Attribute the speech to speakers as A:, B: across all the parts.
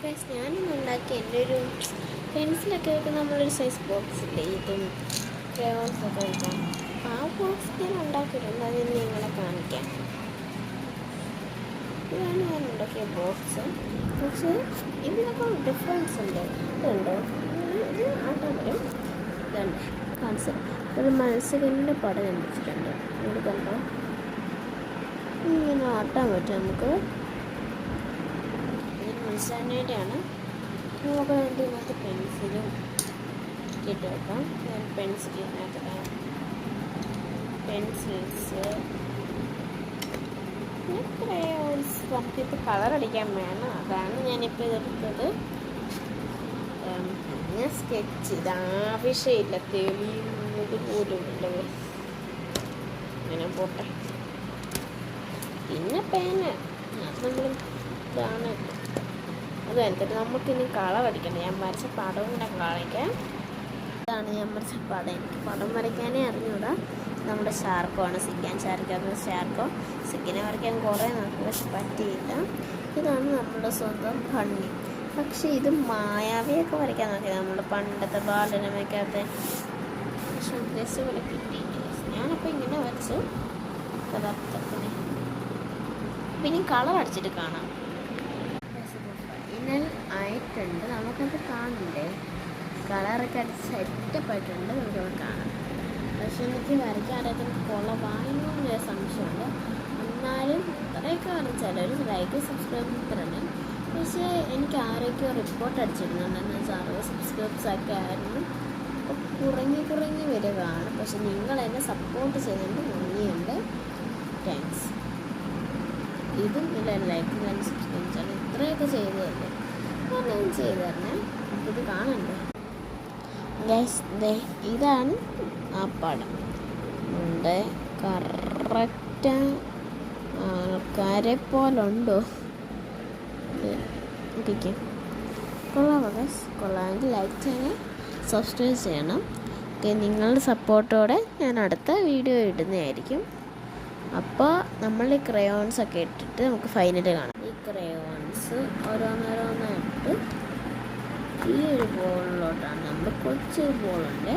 A: Guys ഞാനൊന്ന് ഉണ്ടാക്കി എൻ്റെ ഒരു പെൻസിലൊക്കെ വെക്കുന്ന നമ്മളൊരു സൈസ് ബോക്സ് ഇല്ലേ ഇതും ക്രയോൺസൊക്കെ വയ്ക്കാം. ആ ബോക്സ് ഞാൻ ഉണ്ടാക്കിയിട്ടുണ്ട്. അത് നിങ്ങളെ കാണിക്കാം. ഇതാണ് ഞാൻ ഉണ്ടാക്കിയ ബോക്സ്. പക്ഷേ ഇതിനൊക്കെ ഡിഫറൻസ് ഉണ്ട്. ഇതുണ്ടോ, ഇത് ആട്ടാൻ വരും. ഇതുണ്ട് കാണിച്ചത് ഒരു മത്സ്യകന്യൻ്റെ പടം ഞാൻ വെച്ചിട്ടുണ്ട്. ഇത് കണ്ടോ, ഇങ്ങനെ ആട്ടാൻ പറ്റും നമുക്ക്. മത്സ്യകന്യയുടെയാണ്. നമുക്ക് വേണ്ടി ഇതിനകത്ത് പെൻസിലും ഇട്ട് വെക്കാം. ഞാൻ പെൻസിൽ ഇതിനകത്ത് പെൻസിൽസ് പിന്നെ ക്രയോൺസ് നമുക്കിപ്പോൾ കളറടിക്കാൻ വേണം. അതാണ് ഞാനിപ്പോൾ ഇതെടുത്തത്. പിന്നെ സ്കെച്ച് ഇത് ആവശ്യമില്ല, തെളിയുന്നത് പോലും ഇല്ല. അങ്ങനെ പോട്ടെ. പിന്നെ പേന അത് നമ്മൾ ഇതാണ് അത് എനിക്കിട്ട് നമുക്കിനി കളറടിക്കണം. ഞാൻ വരച്ച പടവും കൂടെ കാണിക്കാം. ഇതാണ് ഞാൻ വരച്ച പടം. എനിക്ക് പടം വരയ്ക്കാനേ അറിഞ്ഞൂടാ. നമ്മുടെ ഷാർക്കോയാണ്, സിഗ്ഗാൻ ഷാർക്കാണ്. ഷാർക്കോ സിഗ്ഗിനെ വരയ്ക്കാൻ കുറേ നോക്കി, പക്ഷെ പറ്റിയില്ല. ഇതാണ് നമ്മുടെ സ്വന്തം ഭംഗി. പക്ഷെ ഇത് മായാവിയൊക്കെ വരയ്ക്കാൻ നോക്കിയത് നമ്മുടെ പണ്ടത്തെ ബാലരമയ്ക്കകത്തെ. പക്ഷെ ഉദ്ദേശിച്ച പോലെ കിട്ടിയില്ല. ഞാനപ്പോൾ ഇങ്ങനെ വരച്ചു പദാർത്ഥത്തിന്. പിന്നെ കളർ അടിച്ചിട്ട് കാണാം. ഫൈനൽ ആയിട്ടുണ്ട്. നമുക്കത് കാണണ്ടേ, കളറൊക്കെ അടിച്ച് സെറ്റപ്പായിട്ടുണ്ട്. നമുക്കത് കാണാം. പക്ഷെ എനിക്ക് വരയ്ക്കാനായിട്ട് കുളവായെന്നൊരു സംശയമുണ്ട്. എന്നാലും ഇത്രയൊക്കെ വരച്ചാൽ ഒരു ലൈക്ക് സബ്സ്ക്രൈബ് ഇത്രയാണ്. പക്ഷേ എനിക്ക് ആരൊക്കെയോ റിപ്പോർട്ട് അടിച്ചിരുന്നുണ്ടെന്ന് വെച്ചാൽ 60 സബ്സ്ക്രൈബ്സൊക്കെ ആയിരുന്നു. അപ്പോൾ കുറഞ്ഞ് വരികയാണ്. പക്ഷെ നിങ്ങൾ എന്നെ സപ്പോർട്ട് ചെയ്യുന്നുണ്ട്, നന്ദിയുണ്ട്, താങ്ക്സ്. ഇതും ഇല്ല ലൈക്ക് ഞാൻ സബ്സ്ക്രൈബ് ചെയ്യണം. ഇത്രയൊക്കെ ചെയ്തതല്ലേ, ഞാൻ ചെയ്തു തരണേ. ഇത് കാണണ്ടേ ഗൈസ്. ഇതാണ് ആ പടം. ഉണ്ട് കറക്റ്റ് ആൾക്കാരെ പോലുണ്ടോ? കൊള്ളാമോ ഗൈസ്? കൊള്ളാമെങ്കിൽ ലൈക്ക് ചെയ്യണം, സബ്സ്ക്രൈബ് ചെയ്യണം. ഓക്കെ, നിങ്ങളുടെ സപ്പോർട്ടോടെ ഞാൻ അടുത്ത വീഡിയോ ഇടുന്നതായിരിക്കും. അപ്പോൾ നമ്മൾ ഈ ക്രയോൺസൊക്കെ ഇട്ടിട്ട് നമുക്ക് ഫൈനൽ കാണാം. ഈ ക്രയോൺസ് ഓരോന്നോരോന്നായിട്ട് ഈ ഒരു ബോളിലോട്ടാണ് നമ്മൾ കൊച്ചു ബോളുണ്ട്.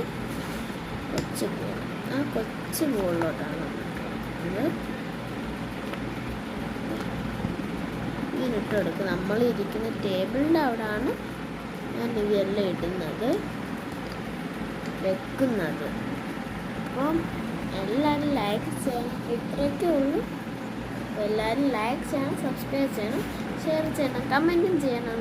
A: കൊച്ചു ബോൾ, ആ കൊച്ചു ബോളിലോട്ടാണ് നമ്മൾ ഇങ്ങനെ ഇട്ട് കൊടുക്കുക. നമ്മൾ ഇരിക്കുന്ന ടേബിളിൻ്റെ അവിടെയാണ് ഞാൻ ഇതെല്ലാം ഇടുന്നത്, വെക്കുന്നത്. അപ്പം എല്ലാവരും ലൈക്ക് ചെയ്യണം. ഇത്രയൊക്കെ ഉള്ളൂ. എല്ലാവരും ലൈക്ക് ചെയ്യണം, സബ്സ്ക്രൈബ് ചെയ്യണം, ഷെയർ ചെയ്യണം, കമൻറ്റും ചെയ്യണം.